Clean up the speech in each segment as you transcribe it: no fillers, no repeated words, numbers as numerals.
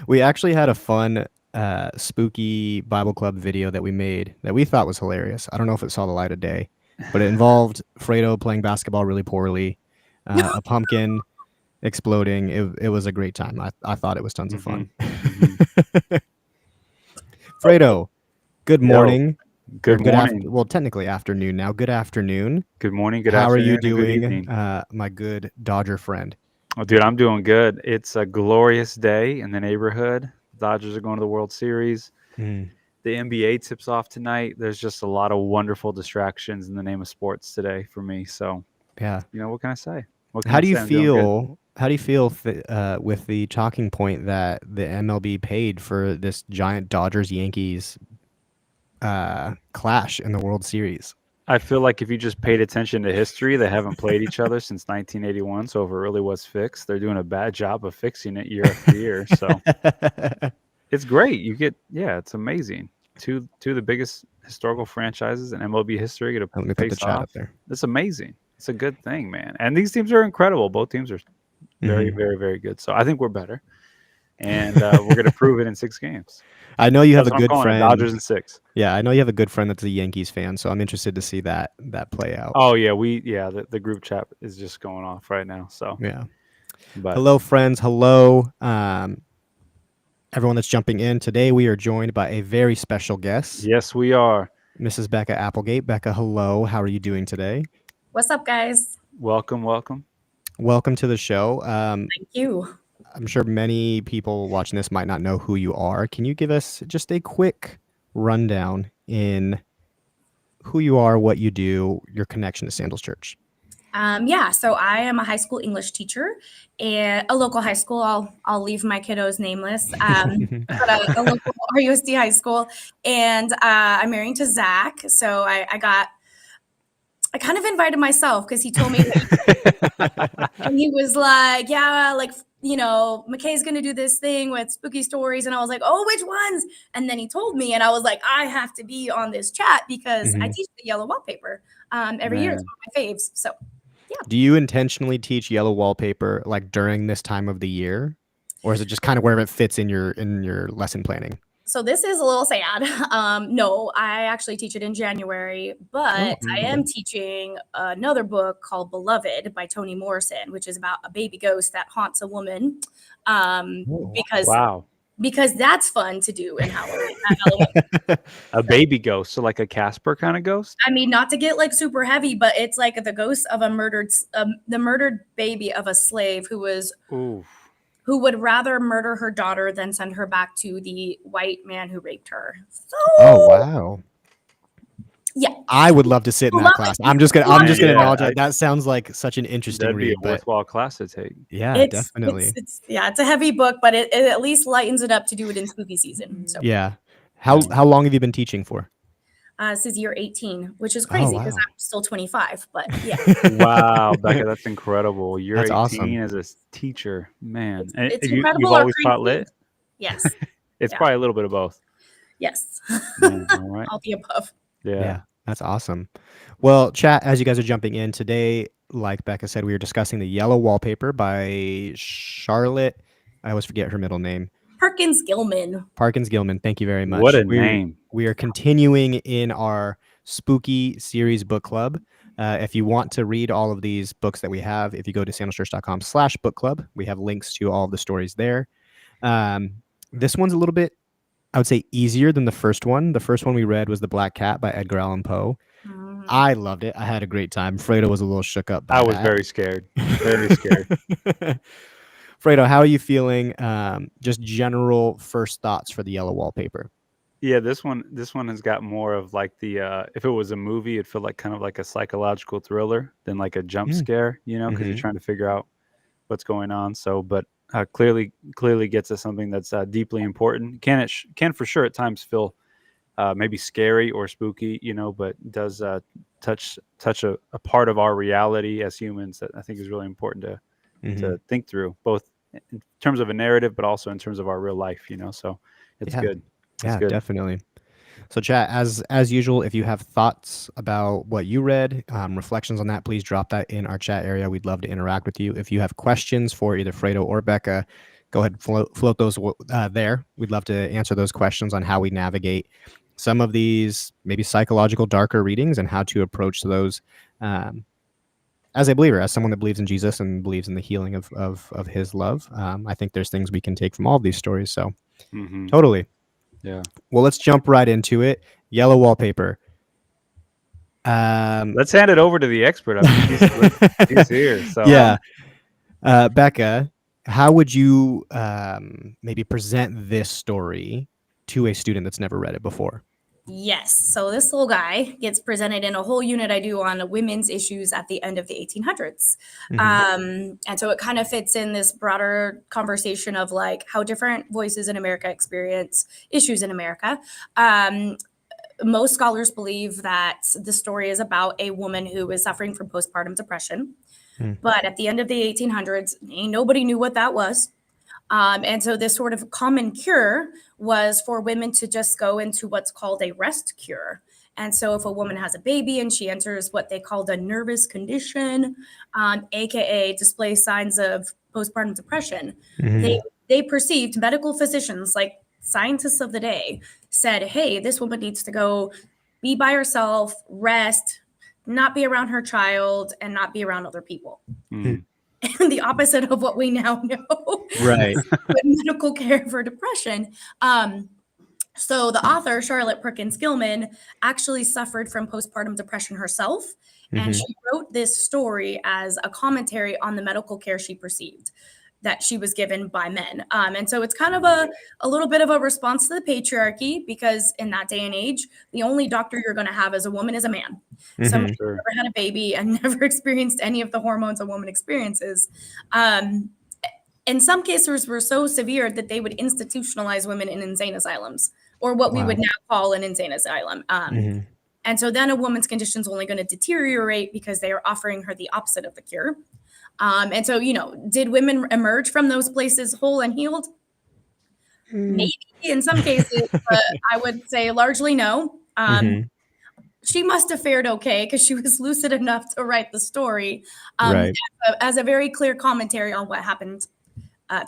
We actually had a fun spooky Bible Club video that we made that we thought was hilarious. I don't know if it saw the light of day, but it involved Fredo playing basketball really poorly, a pumpkin exploding. It was a great time. I thought it was tons of hmm fun. hmm Fredo, good Yo, morning or good good after. morning, Well, technically afternoon now. Good afternoon. good morning, good How are you afternoon, and good doing, evening. my good Dodger friend? Oh, dude, I'm doing good. It's a glorious day in the neighborhood. The Dodgers are going to the World Series. Mm, The NBA tips off tonight. There's just a lot of wonderful distractions in the name of sports today for me. So, yeah. what can I say? What can How I do you say? I'm doing good. feel? How do you feel with the talking point that the MLB paid for this giant Dodgers Yankees clash in the World Series? I feel like if you just paid attention to history, they haven't played each other since 1981. So if it really was fixed, they're doing a bad job of fixing it year after year. So it's great. Yeah, it's amazing. Two of the biggest historical franchises in MLB history get to Let me put the face chat up off. there. It's amazing. It's a good thing, man. And these teams are incredible. Both teams are very, Hmm. very, very good. So I think we're better, and we're going to prove it in 6 games. I know you have That's a what I'm good calling it. friend. Dodgers in six. Yeah, I know you have a good friend that's a Yankees fan, so I'm interested to see that play out. Oh yeah, the group chat is just going off right now. So, Yeah. but Hello, friends. Hello, everyone that's jumping in today. We are joined by a very special guest, yes, we are. Mrs. Becca Applegate. Becca, hello. How are you doing today? What's up, guys? Welcome, welcome. Welcome to the show. Thank you. I'm sure many people watching this might not know who you are. Can you give us just a quick rundown in who you are, what you do, your connection to Sandals Church? Yeah, so I am a high school English teacher and a local high school. I'll leave my kiddos nameless, but a local RUSD high school. And I'm married to Zach, so I kind of invited myself because he told me and he was like, yeah, like, McKay's going to do this thing with spooky stories. And I was like, oh, which ones? And then he told me, and I was like, I have to be on this chat because I Mhm. teach the yellow wallpaper every year. It's Man, one of my faves. So, yeah. Do you intentionally teach yellow wallpaper like during this time of the year, or is it just kind of wherever it fits in your lesson planning? So this is a little sad. No, I actually teach it in January, Oh, but I okay. am teaching another book called Beloved by Toni Morrison, which is about a baby ghost that haunts a woman. Oh. Because wow. that's fun to do in Halloween. At Halloween. A baby ghost, so like a Casper kind of ghost. I mean, not to get like super heavy, but it's like the ghost of the murdered baby of a slave Ooh, who would rather murder her daughter than send her back to the white man who raped her. Oh, So wow. yeah, I would love to sit in I that love class. it. I'm man, just gonna yeah, acknowledge that. That sounds like such an interesting that'd be a read, but worthwhile class to take. yeah, It's definitely. yeah, it's a heavy book, but it at least lightens it up to do it in spooky season. So Yeah. Yeah. How long have you been teaching for? this is year 18, which is Oh, crazy because wow. I'm still 25. But yeah, Wow, Becca, that's incredible. You're That's 18 awesome. as a teacher, man. And it's you've incredible or always taught crazy. lit? Yes, It's yeah, probably a little bit of both. yes, Yeah, all right. all the above. Yeah. Yeah, that's awesome. Well, chat, as you guys are jumping in today, like Becca said, we were discussing the yellow wallpaper by Charlotte. I always forget her middle name. Perkins Gilman. Perkins Gilman. Thank you very What much. a name. We are continuing in our spooky series book club. If you want to read all of these books that we have, if you go to sandalchurch.com/book club, we have links to all of the stories there. This one's a little bit, I would say, easier than the first one. The first one we read was The Black Cat by Edgar Allan Poe. Mhm. I loved it. I had a great time. Fredo was a little shook up by I was that. very scared. Very scared. Fredo, how are you feeling? Just general first thoughts for the yellow wallpaper. Yeah, this one has got more of like the if it was a movie, it'd feel like kind of like a psychological thriller than like a jump Mm. scare, because you're Mhm. trying to figure out what's going on. So, but clearly gets us something that's deeply important. Can for sure at times feel maybe scary or spooky, but does touch a part of our reality as humans that I think is really important to Mhm. think through, both in terms of a narrative, but also in terms of our real life. So it's Yeah. good. It's Yeah, good. definitely. So, chat, as usual, if you have thoughts about what you read, reflections on that, please drop that in our chat area. We'd love to interact with you. If you have questions for either Fredo or Becca, go ahead and float those there. We'd love to answer those questions on how we navigate some of these maybe psychological darker readings and how to approach those as a believer, as someone that believes in Jesus and believes in the healing of his love. I think there's things we can take from all of these stories. So totally. Yeah. Well, let's jump right into it. Yellow Wallpaper. Let's hand it over to the expert. I mean, he's here. So yeah. Becca, how would you maybe present this story to a student that's never read it before? Yes. So this little guy gets presented in a whole unit I do on women's issues at the end of the 1800s. And so it kind of fits in this broader conversation of like how different voices in America experience issues in America. Most scholars believe that the story is about a woman who is suffering from postpartum depression. But at the end of the 1800s, nobody knew what that was. And so this sort of common cure was for women to just go into what's called a rest cure. And so if a woman has a baby and she enters what they called a nervous condition, AKA displays signs of postpartum depression, they perceived, medical physicians, like scientists of the day, said, hey, this woman needs to go be by herself, rest, not be around her child, and not be around other people. And the opposite of what we now know, right? With medical care for depression. So the author, Charlotte Perkins Gilman, actually suffered from postpartum depression herself. And she wrote this story as a commentary on the medical care she perceived that she was given by men. And so it's kind of a little bit of a response to the patriarchy, because in that day and age, the only doctor you're going to have as a woman is a man. Someone who never had a baby and never experienced any of the hormones a woman experiences. In some cases were so severe that they would institutionalize women in insane asylums, or what we would now call an insane asylum. And so then a woman's condition is only going to deteriorate because they are offering her the opposite of the cure. And so, did women emerge from those places whole and healed? Maybe in some cases, but I would say largely no. She must have fared okay because she was lucid enough to write the story as a very clear commentary on what happened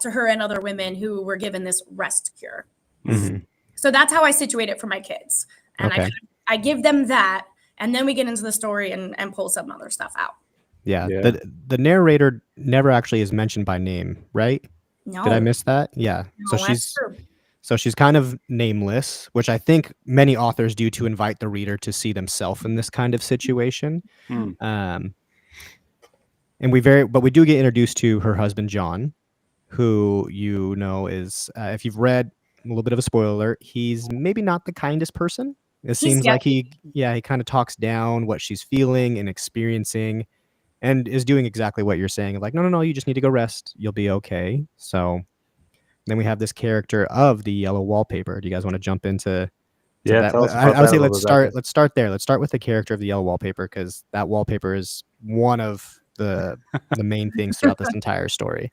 to her and other women who were given this rest cure. So that's how I situate it for my kids. And I give them that, and then we get into the story and pull some other stuff out. Yeah. The narrator never actually is mentioned by name, right? No. Did I miss that? Yeah. No, So she's kind of nameless, which I think many authors do to invite the reader to see themselves in this kind of situation. And we do get introduced to her husband, John, who is, if you've read, a little bit of a spoiler alert, he's maybe not the kindest person. It seems like he kind of talks down what she's feeling and experiencing, and is doing exactly what you're saying. Like, no, you just need to go rest. You'll be okay. So then we have this character of the yellow wallpaper. Do you guys want to jump into that? I would say let's start there. Let's start with the character of the yellow wallpaper, because that wallpaper is one of the main things throughout this entire story.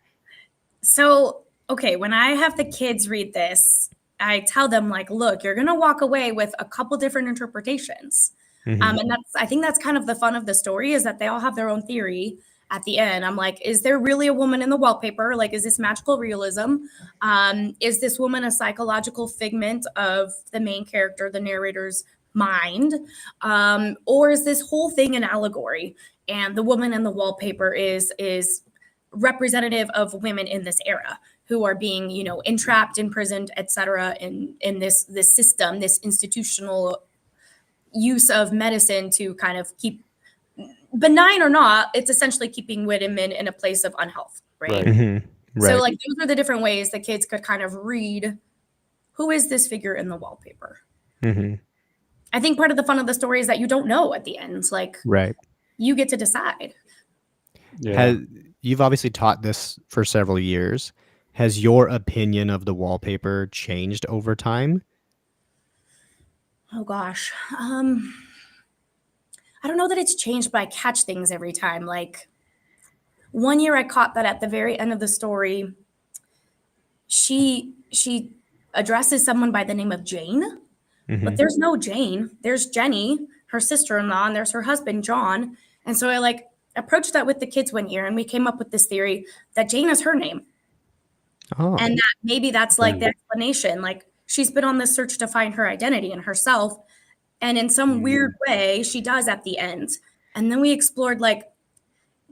So, okay, when I have the kids read this, I tell them, like, look, you're going to walk away with a couple different interpretations. And I think that's kind of the fun of the story, is that they all have their own theory at the end. I'm like, is there really a woman in the wallpaper? Like, is this magical realism? Is this woman a psychological figment of the main character, the narrator's mind? Or is this whole thing an allegory? And the woman in the wallpaper is representative of women in this era who are being, entrapped, imprisoned, etc. in this system, this institutional use of medicine to kind of keep, benign or not, it's essentially keeping women in a place of unhealth, right? So like those are the different ways that kids could kind of read, who is this figure in the wallpaper? I think part of the fun of the story is that you don't know at the end. Like, you get to decide. You've obviously taught this for several years. Has your opinion of the wallpaper changed over time? Oh gosh. I don't know that it's changed, but I catch things every time. Like, one year I caught that at the very end of the story, she addresses someone by the name of Jane, but there's no Jane. There's Jenny, her sister-in-law, and there's her husband, John. And so I approached that with the kids one year, and we came up with this theory that Jane is her name. Oh. And that maybe that's like the Dang. explanation. Like she's been on this search to find her identity and herself. And in some weird way, she does at the end. And then we explored like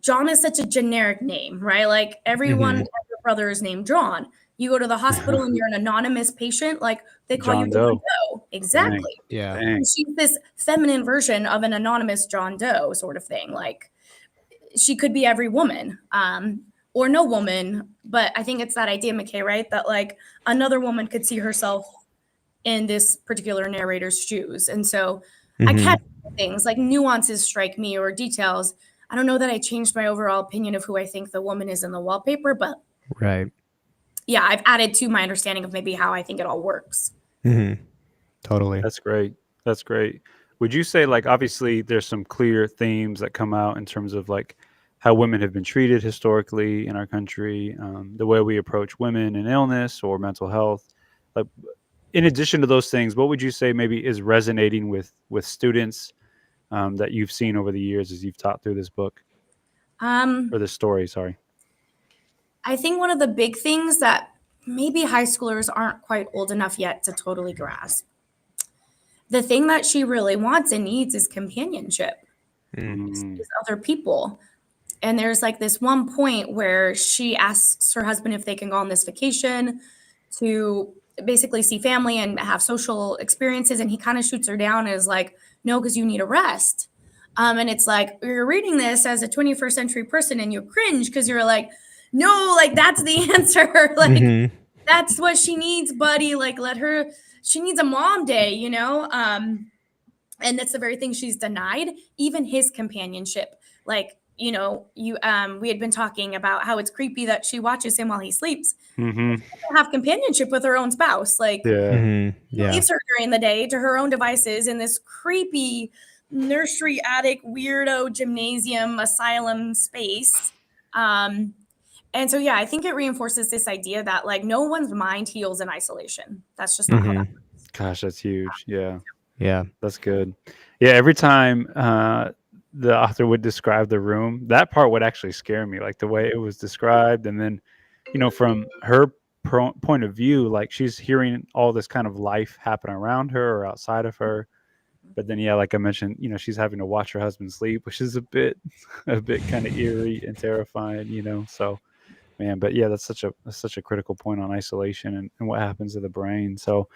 John is such a generic name, right? Like everyone, Mhm. your brother is named John. You go to the hospital and you're an anonymous patient, like they call you John John Doe. Doe. Dang. Exactly. Yeah. Dang. And she's this feminine version of an anonymous John Doe sort of thing. Like she could be every woman, or no woman. But I think it's that idea, McKay, right? That like another woman could see herself in this particular narrator's shoes. And so I Mhm. catch things like nuances strike me or details. I don't know that I changed my overall opinion of who I think the woman is in the wallpaper, but Right. yeah, I've added to my understanding of maybe how I think it all works. Mhm. Totally. That's great. That's great. Would you say, like, obviously there's some clear themes that come out in terms of like how women have been treated historically in our country, the way we approach women in illness or mental health. Like, in addition to those things, what would you say maybe is resonating with students that you've seen over the years as you've taught through this book Um, or this story? Sorry. I think one of the big things that maybe high schoolers aren't quite old enough yet to totally grasp. The thing that she really wants and needs is companionship, Mm. is other people. And there's like this one point where she asks her husband if they can go on this vacation to basically see family and have social experiences. And he kind of shoots her down and is like, no, because you need a rest. And it's like, you're reading this as a 21st century person and you cringe because you're like, no, like that's the answer. Like, Mhm. that's what she needs, buddy. Like, let her, she needs a mom day, you know? And that's the very thing she's denied, even his companionship. Like, you know, we had been talking about how it's creepy that she watches him while he sleeps. Hmm. She doesn't have companionship with her own spouse. Like Yeah. Mhm. he Yeah. leaves her during the day to her own devices in this creepy nursery attic weirdo gymnasium asylum space. And so yeah, I think it reinforces this idea that like no one's mind heals in isolation. That's just not how that Mhm. works. Gosh, that's huge. Yeah. Yeah. That's good. Yeah, every time the author would describe the room, that part would actually scare me, like the way it was described. And then, from her point of view, like she's hearing all this kind of life happen around her or outside of her. But then, yeah, like I mentioned, she's having to watch her husband sleep, which is a bit, a bit kind of eerie and terrifying. So, man, but yeah, that's such a critical point on isolation and what happens to the brain. So,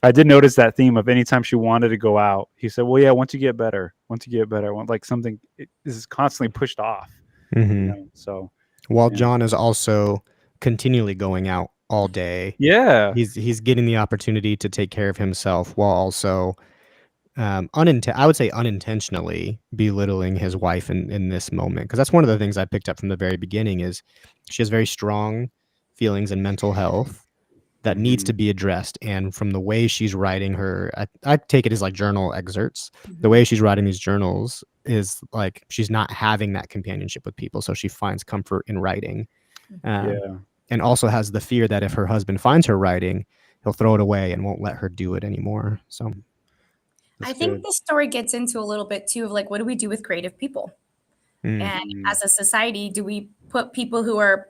I did notice that theme of anytime she wanted to go out, he said, "Well, yeah, once you get better, I want like something is constantly pushed off." Mhm. So While yeah, John is also continually going out all day, yeah, he's getting the opportunity to take care of himself while also I would say unintentionally belittling his wife in this moment, because that's one of the things I picked up from the very beginning is she has very strong feelings and mental health that needs to hmm, be addressed. And from the way she's writing I take it as like journal excerpts. The Mhm. way she's writing these journals is like she's not having that companionship with people, so she finds comfort in writing, um, yeah, and also has the fear that if her husband finds her writing, he'll throw it away and won't let her do it anymore. So, I that's think good. this story gets into a little bit too of like, what do we do with creative people? mm, And Mm, as a society, do we put people who are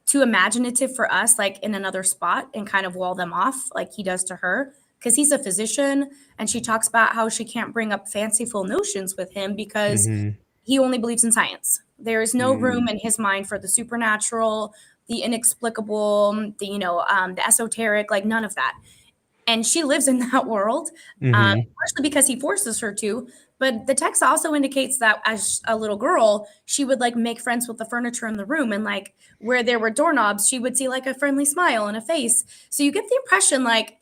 too imaginative for us, like in another spot and kind of wall them off like he does to her? Because he's a physician and she talks about how she can't bring up fanciful notions with him because mhm, he only believes in science. There is no room mm, in his mind for the supernatural, the inexplicable, the esoteric, like none of that. And she lives in that world, mhm, partially because he forces her to. But the text also indicates that as a little girl, she would like make friends with the furniture in the room, and like where there were doorknobs, she would see like a friendly smile and a face. So you get the impression like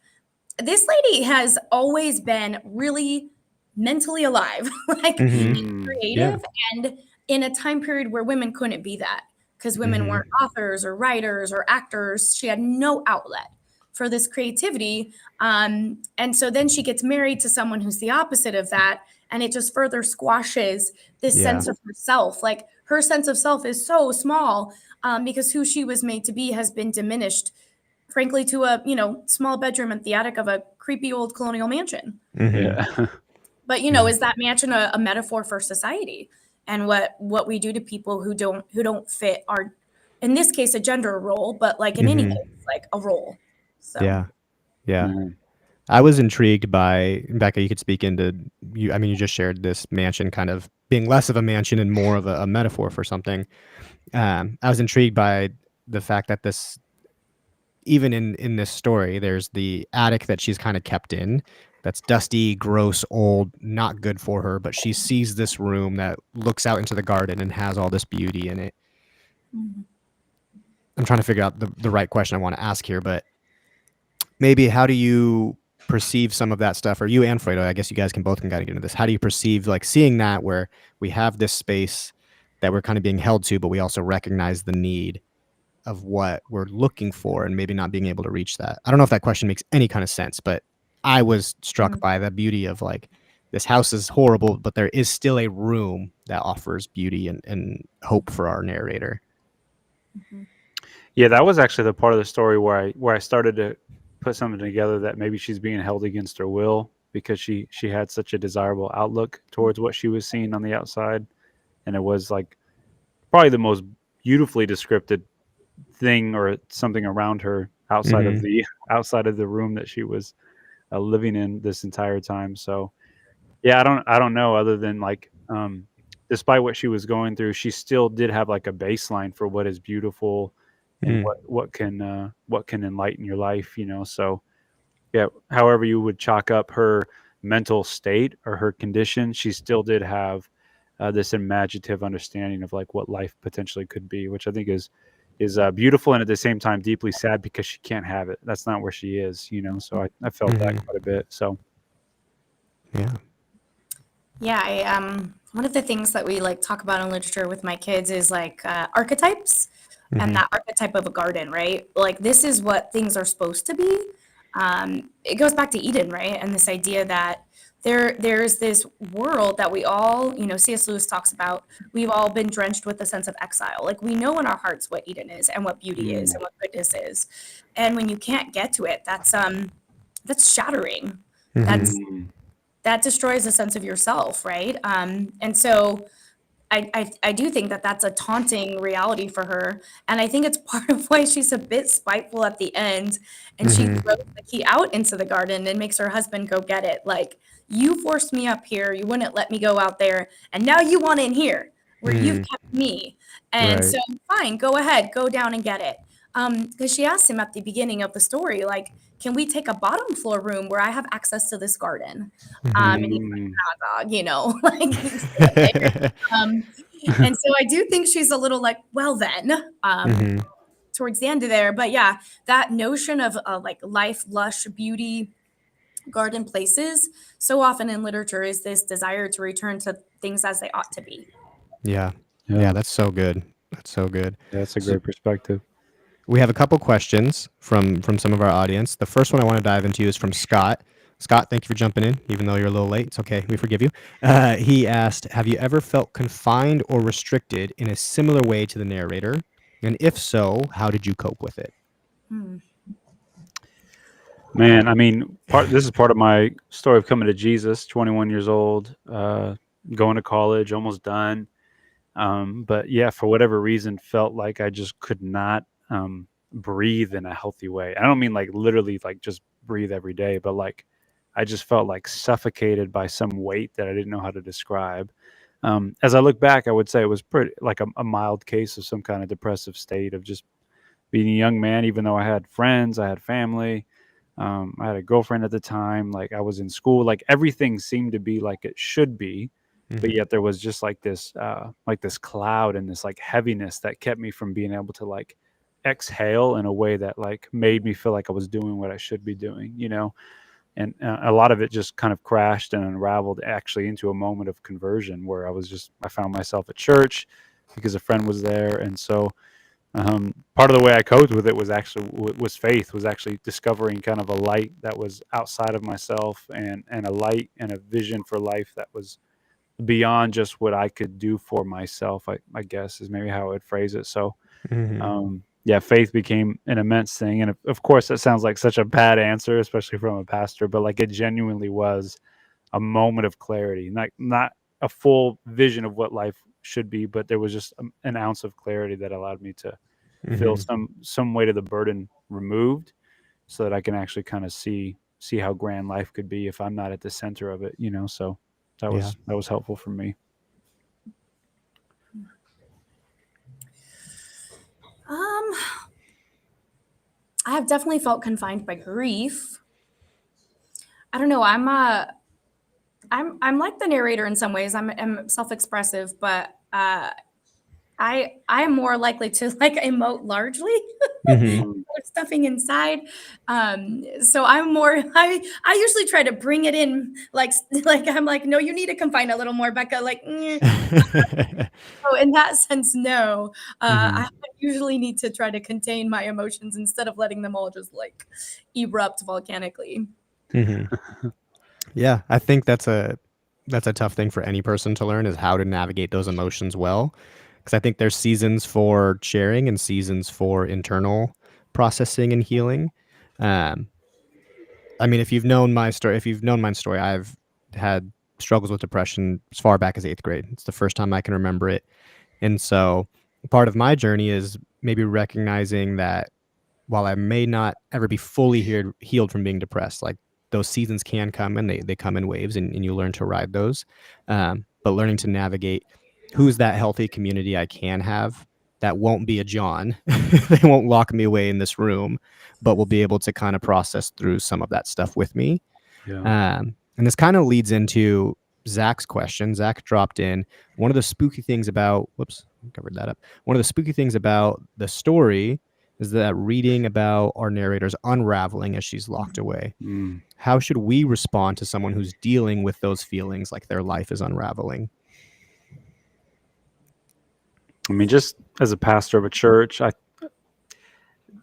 this lady has always been really mentally alive, like mhm, mm, yeah, creative, and in a time period where women couldn't be that because women mhm, weren't authors or writers or actors. She had no outlet for this creativity. And so then she gets married to someone who's the opposite of that. And it just further squashes this yeah, sense of herself. Like her sense of self is so small because who she was made to be has been diminished, frankly, to a small bedroom at the attic of a creepy old colonial mansion. mhm, yeah, But yeah, is that mansion a metaphor for society and what we do to people who don't fit our in this case, a gender role, but like in any Mhm. case, like a role. So Yeah. Yeah. Mhm. I was intrigued by Becca, you could speak into you. I mean, you just shared this mansion kind of being less of a mansion and more of a metaphor for something. I was intrigued by the fact that this, even in this story, there's the attic that she's kind of kept in that's dusty, gross, old, not good for her, but she sees this room that looks out into the garden and has all this beauty in it. Mhm. I'm trying to figure out the right question I want to ask here, but maybe how do you perceive some of that stuff, or you and Fredo, I guess you guys can both kind of get into this. How do you perceive like seeing that where we have this space that we're kind of being held to, but we also recognize the need of what we're looking for and maybe not being able to reach that? I don't know if that question makes any kind of sense, but I was struck Mhm. by the beauty of like this house is horrible, but there is still a room that offers beauty and hope for our narrator. Mhm. Yeah, that was actually the part of the story where I started to put something together that maybe she's being held against her will because she had such a desirable outlook towards what she was seeing on the outside, and it was like probably the most beautifully descripted thing or something around her outside of Mm-hmm. the outside of the room that she was living in this entire time. So yeah, I don't know other than like despite what she was going through, she still did have like a baseline for what is beautiful and Mm-hmm. what can enlighten your life, you know. So yeah, however you would chalk up her mental state or her condition, she still did have this imaginative understanding of like what life potentially could be, which I think is beautiful and at the same time deeply sad because she can't have it. That's not where she is, you know. So I felt that Mm-hmm. quite a bit. So Yeah. Yeah, one of the things that we like talk about in literature with my kids is like archetypes and Mm-hmm. that archetype of a garden, right? Like this is what things are supposed to be. It goes back to Eden, right? And this idea that there's this world that we all, C.S. Lewis talks about. We've all been drenched with a sense of exile. Like we know in our hearts what Eden is and what beauty is mm, and what goodness is, and when you can't get to it, that's shattering. Mm-hmm. That's mm, that destroys a sense of yourself, right? And so I do think that that's a taunting reality for her, and I think it's part of why she's a bit spiteful at the end, and she Mm-hmm. throws the key out into the garden and makes her husband go get it. Like, you forced me up here, you wouldn't let me go out there, and now you want in here where you've Mm, kept me. And right. so, fine, go ahead, go down and get it. Because she asked him at the beginning of the story, like, can we take a bottom floor room where I have access to this garden? And he's like, mm. nah, dog, like, stay up there. Um, and so I do think she's a little like, well, then, Mm-hmm. towards the end of there. But yeah, that notion of like life, lush, beauty, garden places, so often in literature is this desire to return to things as they ought to be. Yeah. Yeah, Yeah, that's so good. That's so good. that's a So great perspective. we have a couple questions from some of our audience. The first one I want to dive into is from Scott. Scott, thank you for jumping in, even though you're a little late. It's okay. We forgive you. He asked, have you ever felt confined or restricted in a similar way to the narrator? And if so, how did you cope with it? Hmm. Man, I mean, this is part of my story of coming to Jesus, 21 years old, going to college, almost done. But yeah, for whatever reason, felt like I just could not breathe in a healthy way. I don't mean like literally like just breathe every day, but like I just felt like suffocated by some weight that I didn't know how to describe. As I look back, I would say it was pretty like a mild case of some kind of depressive state of just being a young man, even though I had friends, I had family, I had a girlfriend at the time, like I was in school, like everything seemed to be like it should be, but Mm-hmm. yet there was just like this cloud and this like heaviness that kept me from being able to like exhale in a way that like made me feel like I was doing what I should be doing, you know. And a lot of it just kind of crashed and unraveled actually into a moment of conversion where I found myself at church because a friend was there, and so part of the way I coped with it was actually was faith, was actually discovering kind of a light that was outside of myself and a light and a vision for life that was beyond just what I could do for myself. I guess is maybe how I would phrase it. So Mm-hmm. yeah, faith became an immense thing, and of course that sounds like such a bad answer, especially from a pastor, but like it genuinely was a moment of clarity, not a full vision of what life should be, but there was just an ounce of clarity that allowed me feel Mhm. some weight of the burden removed, so that I can actually kind of see how grand life could be if I'm not at the center of it, So Yeah. that was helpful for me. Um, I have definitely felt confined by grief. I don't know. I'm like the narrator in some ways. I'm self-expressive, but I'm more likely to like emote largely. Mhm. Mm, With stuffing inside. So I'm more I usually try to bring it in like I'm like, no, you need to confine a little more, Becca. Like, so in that sense, no. I Mhm. usually need to try to contain my emotions instead of letting them all just like erupt volcanically. Mhm. Yeah, I think that's a tough thing for any person to learn is how to navigate those emotions well. Because I think there's seasons for sharing and seasons for internal processing and healing. Um, I mean, if you've known my story, I've had struggles with depression as far back as 8th grade. It's the first time I can remember it. And so part of my journey is maybe recognizing that while I may not ever be fully healed from being depressed, like those seasons can come and they come in waves and you learn to ride those. But learning to navigate who's that healthy community I can have that won't be a John. They won't lock me away in this room, but will be able to kind of process through some of that stuff with me. yeah. And this kind of leads into Zach's question. Zach dropped in one of the spooky things about, whoops, I covered that up. One of the spooky things about the story is that reading about our narrator's unraveling as she's locked away. Mm. How should we respond to someone who's dealing with those feelings like their life is unraveling? I mean, just as a pastor of a church,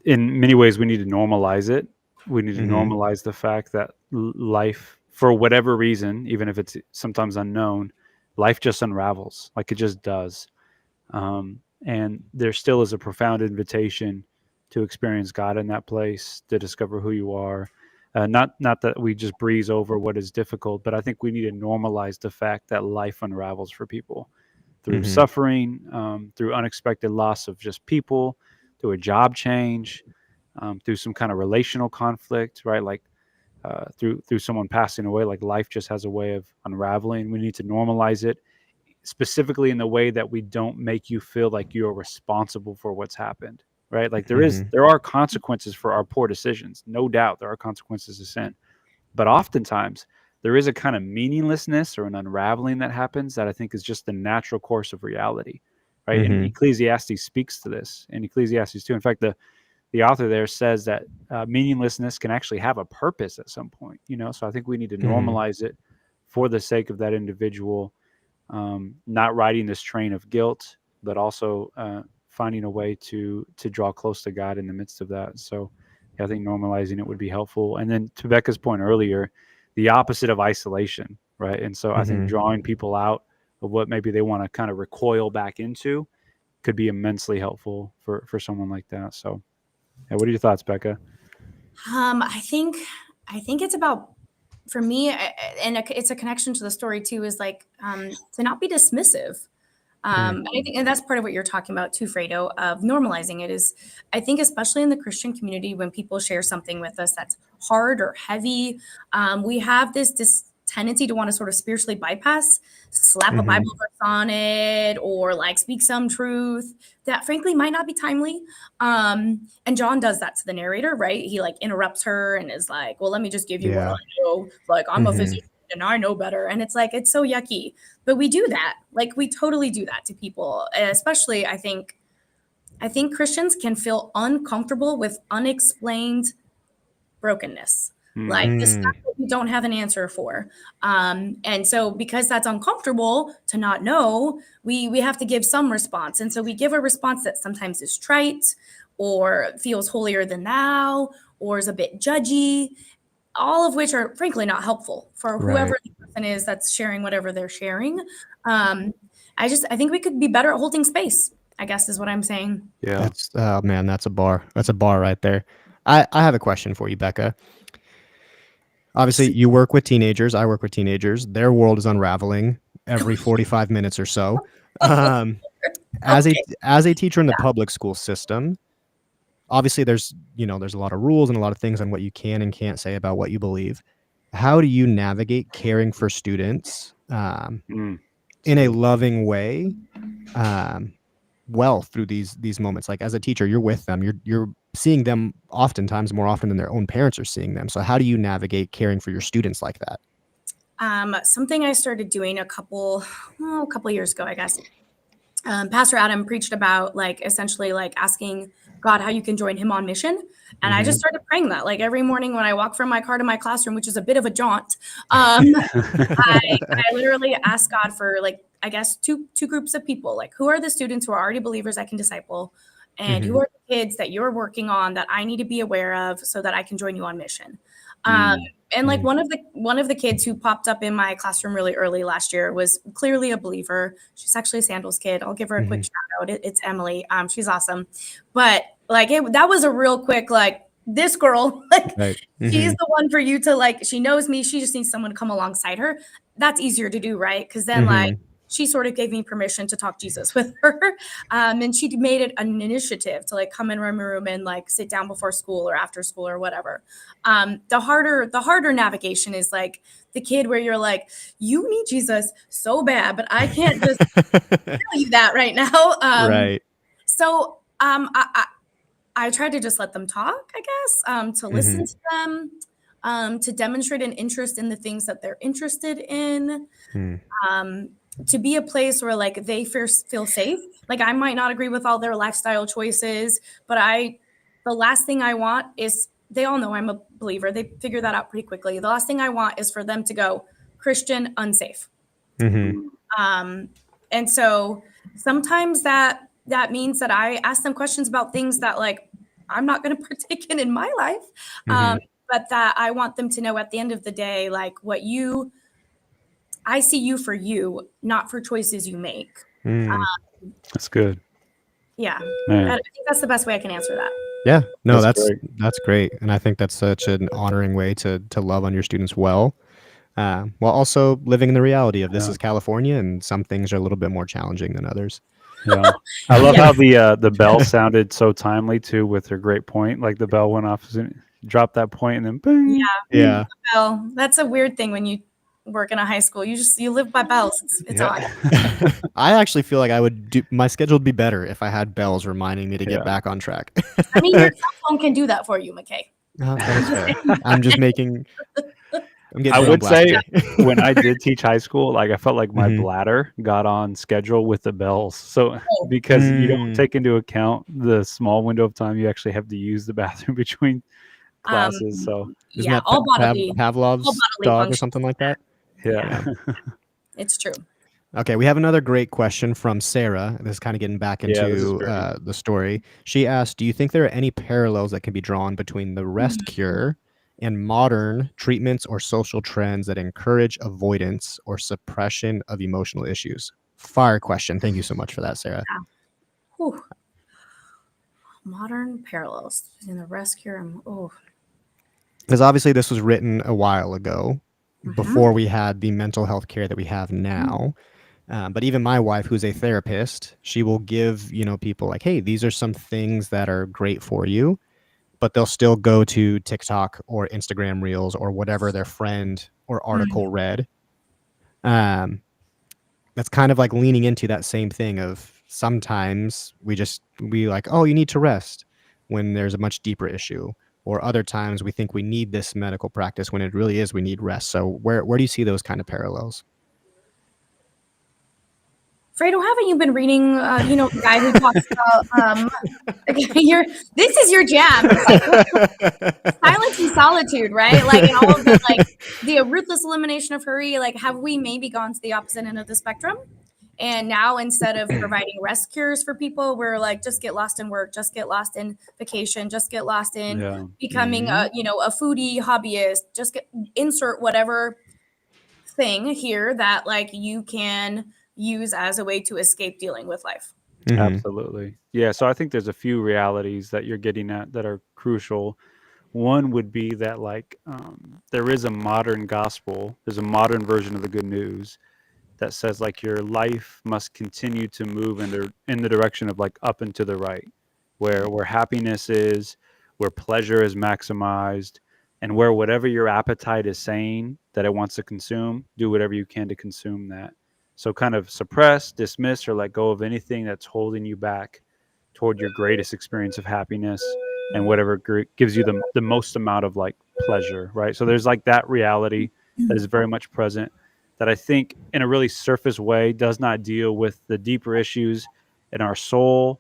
in many ways, we need to normalize it. We need to Mm-hmm. normalize the fact that life, for whatever reason, even if it's sometimes unknown, life just unravels. Like it just does. And there still is a profound invitation to experience God in that place, to discover who you are. Not that we just breeze over what is difficult, but I think we need to normalize the fact that life unravels for people through Mm-hmm. suffering, through unexpected loss of just people, through a job change, through some kind of relational conflict, right? Like through someone passing away. Like life just has a way of unraveling. We need to normalize it, specifically in the way that we don't make you feel like you're responsible for what's happened, right? Like Mm-hmm. there are consequences for our poor decisions, no doubt. There are consequences to sin, but oftentimes there is a kind of meaninglessness or an unraveling that happens that I think is just the natural course of reality, right? And Mm-hmm. Ecclesiastes speaks to this in Ecclesiastes 2. In fact, the author there says that meaninglessness can actually have a purpose at some point, So I think we need to Mm-hmm. normalize it for the sake of that individual, not riding this train of guilt, but also finding a way to draw close to God in the midst of that. So yeah, I think normalizing it would be helpful. And then to Becca's point earlier, the opposite of isolation, right? And so I think Mm-hmm. drawing people out of what maybe they want to kind of recoil back into could be immensely helpful for someone like that. So yeah, what are your thoughts, Becca? I think it's about for me, it's a connection to the story too. Is like to not be dismissive. And I think, and that's part of what you're talking about too, Fredo, of normalizing it is, I think, especially in the Christian community, when people share something with us that's hard or heavy, we have this tendency to want to sort of spiritually bypass, slap a Mm-hmm. Bible verse on it, or like speak some truth that frankly might not be timely. And John does that to the narrator, right? He like interrupts her and is like, well, let me just give you what I Yeah. know. Like, I'm a Mm-hmm. physician and I know better. And it's like, it's so yucky. But we do that. Like we totally do that to people. Especially I think Christians can feel uncomfortable with unexplained brokenness. Mm, Like the stuff Mm. that we don't have an answer for. And so because that's uncomfortable to not know, we have to give some response. And so we give a response that sometimes is trite or feels holier than thou or is a bit judgy, all of which are frankly not helpful for Right. whoever the person is that's sharing whatever they're sharing. Um, I think we could be better at holding space, I guess is what I'm saying. yeah. That's oh man, that's a bar. That's a bar right there. I have a question for you, Becca. Obviously, you work with teenagers. I work with teenagers. Their world is unraveling every 45 minutes or so. Um, as a Okay. as a teacher in the public school system, obviously there's a lot of rules and a lot of things on what you can and can't say about what you believe. How do you navigate caring for students in a loving way, well, through these moments? Like, as a teacher, you're with them, you're seeing them oftentimes more often than their own parents are seeing them. So how do you navigate caring for your students like that? Something I started doing a couple years ago, I guess. Pastor Adam preached about like essentially like asking God how you can join him on mission. And I just started praying that like every morning when I walk from my car to my classroom, which is a bit of a jaunt. I literally ask God for like, I guess two groups of people, like who are the students who are already believers I can disciple, and who are the kids that you're working on that I need to be aware of so that I can join you on mission. And like one of the kids who popped up in my classroom really early last year was clearly a believer. She's actually a Sandals kid. I'll give her a quick shout out. It's Emily. She's awesome. But like that was a real quick, like, this girl, like she's the one for you to like, she knows me. She just needs someone to come alongside her. That's easier to do, right? Because then like she sort of gave me permission to talk Jesus with her. And she made it an initiative to like come in my room and like sit down before school or after school or whatever. The harder navigation is like the kid where you're like, you need Jesus so bad, but I can't just tell you that right now. Right. So I tried to just let them talk, I guess, to listen to them, to demonstrate an interest in the things that they're interested in, to be a place where like they feel safe. Like I might not agree with all their lifestyle choices, but the last thing I want is, they all know I'm a believer. They figure that out pretty quickly. The last thing I want is for them to go Christian, unsafe. And so sometimes that means that I ask them questions about things that like I'm not going to partake in my life, but that I want them to know at the end of the day, like I see you for you, not for choices you make. That's good. Yeah, Man. I think that's the best way I can answer that. Yeah, no, That's that's great, and I think that's such an honoring way to love on your students well, while also living in the reality of this is California, and some things are a little bit more challenging than others. Yeah, I love how the bell sounded so timely too, with her great point. Like the bell went off, dropped that point, and then boom. Yeah. Well, that's a weird thing when you work in a high school. You live by bells. It's odd. I actually feel like my schedule would be better if I had bells reminding me to get back on track. I mean, your cell phone can do that for you, McKay. That is fair. I'm getting I would say when I did teach high school, like I felt like my bladder got on schedule with the bells. So because you don't take into account the small window of time you actually have to use the bathroom between classes. So isn't that all bodily Pavlov's dog or something like that? Yeah. It's true. Okay, we have another great question from Sarah. This is kind of getting back into the story. She asked, do you think there are any parallels that can be drawn between the rest cure and modern treatments or social trends that encourage avoidance or suppression of emotional issues? Fire question. Thank you so much for that, Sarah. Yeah. Modern parallels in the rest cure and because obviously this was written a while ago, before we had the mental health care that we have now. But even my wife, who's a therapist, she will give, people like, hey, these are some things that are great for you, but they'll still go to TikTok or Instagram Reels or whatever their friend or article read. That's kind of like leaning into that same thing of sometimes we like, oh, you need to rest when there's a much deeper issue. Or other times we think we need this medical practice when it really is we need rest. So where do you see those kind of parallels? Fredo, haven't you been reading, the guy who talks about, this is your jam. Like, silence and solitude, right? Like, and all of the, like, the ruthless elimination of hurry, like, have we maybe gone to the opposite end of the spectrum? And now instead of providing rest cures for people, we're like, just get lost in work, just get lost in vacation, just get lost in becoming a foodie hobbyist, just insert whatever thing here that like you can use as a way to escape dealing with life. Absolutely. Yeah. So I think there's a few realities that you're getting at that are crucial. One would be that like there is a modern gospel. There's a modern version of the good news that says like your life must continue to move in the direction of like up and to the right. where happiness is, where pleasure is maximized, and where whatever your appetite is saying that it wants to consume, do whatever you can to consume that. So kind of suppress, dismiss, or let go of anything that's holding you back toward your greatest experience of happiness and whatever gives you the most amount of like pleasure, right? So there's like that reality that is very much present that I think in a really surface way does not deal with the deeper issues in our soul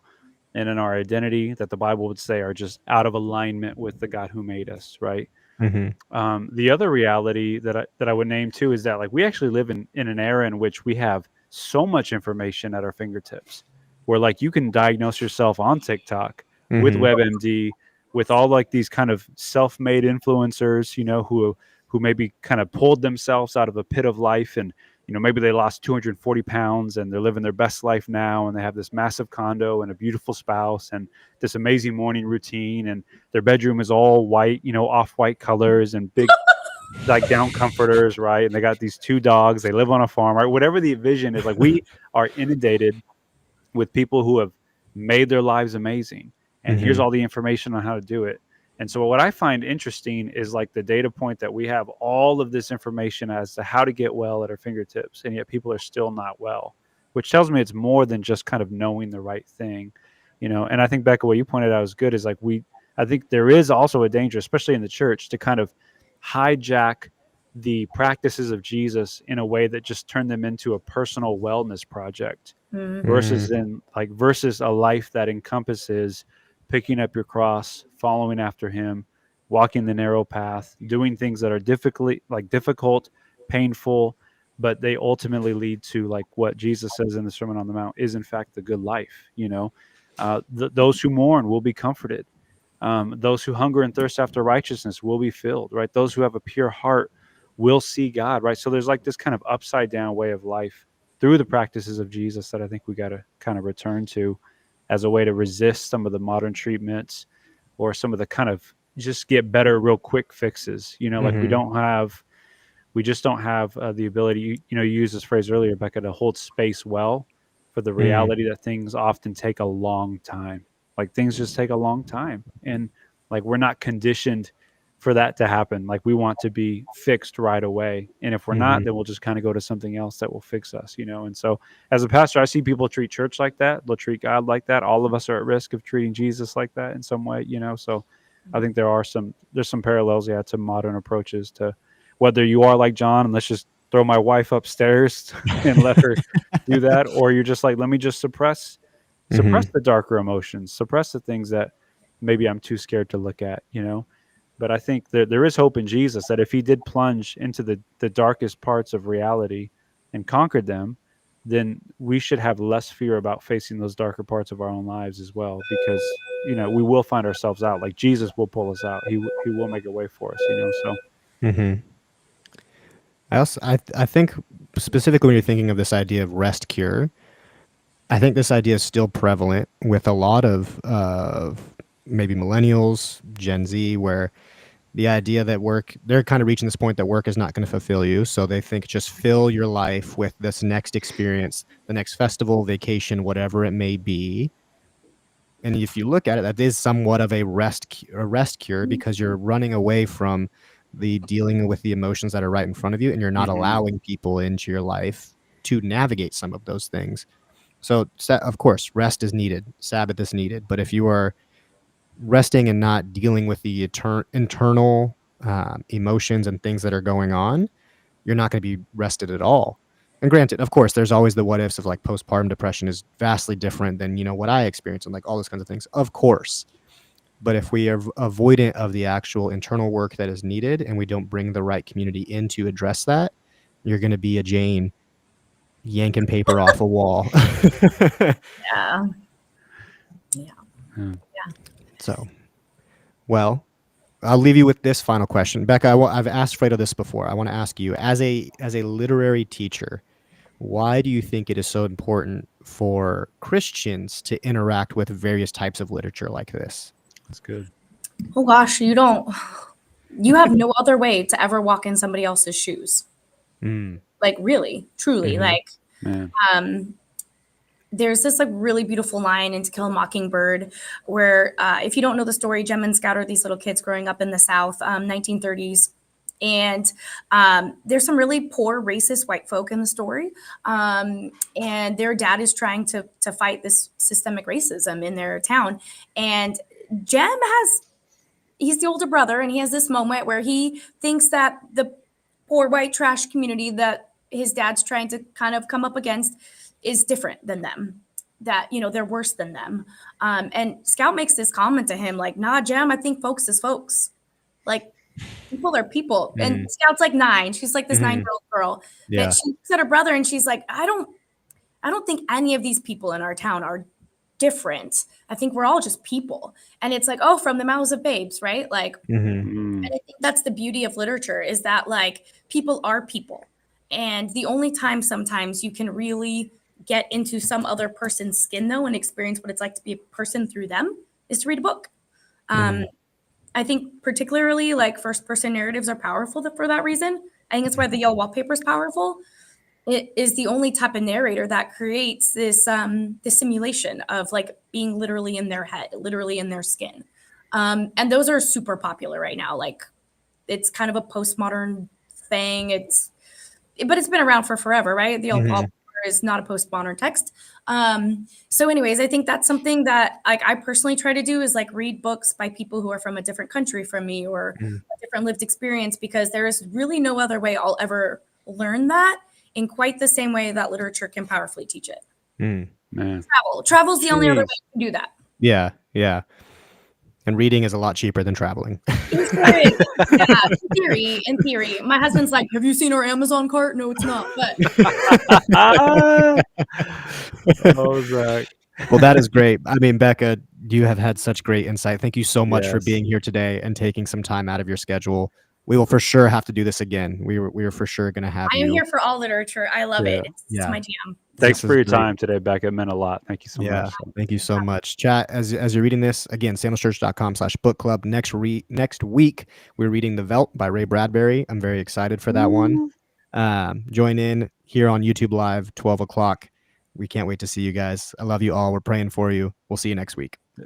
and in our identity that the Bible would say are just out of alignment with the God who made us, right? The other reality that I would name too is that like we actually live in an era in which we have so much information at our fingertips, where like you can diagnose yourself on TikTok with WebMD, with all like these kind of self-made influencers, you know, who maybe kind of pulled themselves out of a pit of life, and you know maybe they lost 240 pounds and they're living their best life now, and they have this massive condo and a beautiful spouse and this amazing morning routine, and their bedroom is all white, you know, off-white colors and big like down comforters, right? And they got these 2 dogs, they live on a farm, right? Whatever the vision is, like we are inundated with people who have made their lives amazing, and here's all the information on how to do it. And so what I find interesting is like the data point that we have all of this information as to how to get well at our fingertips, and yet people are still not well, which tells me it's more than just kind of knowing the right thing, you know. And I think, Becca, what you pointed out is good, is like I think there is also a danger, especially in the church, to kind of hijack the practices of Jesus in a way that just turn them into a personal wellness project versus versus a life that encompasses picking up your cross, following after him, walking the narrow path, doing things that are difficult, painful, but they ultimately lead to like what Jesus says in the Sermon on the Mount is in fact the good life. You know, those who mourn will be comforted. Those who hunger and thirst after righteousness will be filled, right? Those who have a pure heart will see God, right? So there's like this kind of upside down way of life through the practices of Jesus that I think we got to kind of return to as a way to resist some of the modern treatments or some of the kind of just get better real quick fixes. You know, like we just don't have the ability, you know, you used this phrase earlier, Becca, to hold space well for the reality that things often take a long time. Like things just take a long time. And like we're not conditioned for that to happen. Like we want to be fixed right away. And if we're not, then we'll just kind of go to something else that will fix us, you know? And so as a pastor, I see people treat church like that. They'll treat God like that. All of us are at risk of treating Jesus like that in some way, you know? So I think there's some parallels, yeah, to modern approaches to whether you are like John and let's just throw my wife upstairs and let her do that, or you're just like, let me just suppress the darker emotions, suppress the things that maybe I'm too scared to look at, you know? But I think there is hope in Jesus that if he did plunge into the darkest parts of reality and conquered them, then we should have less fear about facing those darker parts of our own lives as well, because, you know, we will find ourselves out. Like Jesus will pull us out. He will make a way for us, you know? So. I think specifically when you're thinking of this idea of rest cure, I think this idea is still prevalent with a lot of maybe millennials, Gen Z, where the idea that they're kind of reaching this point that work is not going to fulfill you. So they think just fill your life with this next experience, the next festival, vacation, whatever it may be. And if you look at it, that is somewhat of a rest cure, because you're running away from the dealing with the emotions that are right in front of you, and you're not allowing people into your life to navigate some of those things. So, of course, rest is needed. Sabbath is needed. But if you are resting and not dealing with the internal emotions and things that are going on, you're not going to be rested at all. And granted, of course, there's always the what ifs of like postpartum depression is vastly different than, you know, what I experienced and like all those kinds of things. Of course. But if we are avoidant of the actual internal work that is needed and we don't bring the right community in to address that, you're going to be a Jane yanking paper off a wall. Yeah. So, well, I'll leave you with this final question. Becca, I've asked Fredo this before. I want to ask you, as a literary teacher, why do you think it is so important for Christians to interact with various types of literature like this? That's good. Oh gosh, you have no other way to ever walk in somebody else's shoes. Like really, truly, like, Man. there's this like really beautiful line in To Kill a Mockingbird where if you don't know the story, Jem and Scout are these little kids growing up in the South, 1930s. And there's some really poor racist white folk in the story. And their dad is trying to fight this systemic racism in their town. And Jem he's the older brother, and he has this moment where he thinks that the poor white trash community that his dad's trying to kind of come up against is different than them, that, they're worse than them. And Scout makes this comment to him like, nah, Jem, I think folks is folks. Like, people are people. And Scout's like 9. She's like this 9-year-old girl. Yeah. That she looks at her brother and she's like, I don't think any of these people in our town are different. I think we're all just people. And it's like, oh, from the mouths of babes, right? Like, and I think that's the beauty of literature, is that like people are people. And the only time sometimes you can really get into some other person's skin, though, and experience what it's like to be a person through them, is to read a book. I think particularly like first person narratives are powerful for that reason. I think that's why the Yale Wallpaper is powerful. It is the only type of narrator that creates this simulation of like being literally in their head, literally in their skin. And those are super popular right now. Like, it's kind of a postmodern thing. But it's been around for forever, right? The Yale Wallpaper is not a postmodern text. So anyways, I think that's something that like I personally try to do, is like read books by people who are from a different country from me, or a different lived experience, because there is really no other way I'll ever learn that in quite the same way that literature can powerfully teach it. Man. Travel's the only other way you can do that. Yeah. And reading is a lot cheaper than traveling. Yeah, in theory. My husband's like, have you seen our Amazon cart? No, it's not. But Oh, Zach. Well, that is great. I mean, Becca, you have had such great insight. Thank you so much for Yes. being here today and taking some time out of your schedule. We will for sure have to do this again. We are for sure going to have I you. am here for all literature. I love it. It's Yeah. my jam. Thanks This for is your great. time today, Becca. It meant a lot. Thank you so much. Thank you so much. Chat, as you're reading this, again, sandalschurch.com/book club. Next week, we're reading The Veldt by Ray Bradbury. I'm very excited for that one. Join in here on YouTube Live, 12 o'clock. We can't wait to see you guys. I love you all. We're praying for you. We'll see you next week.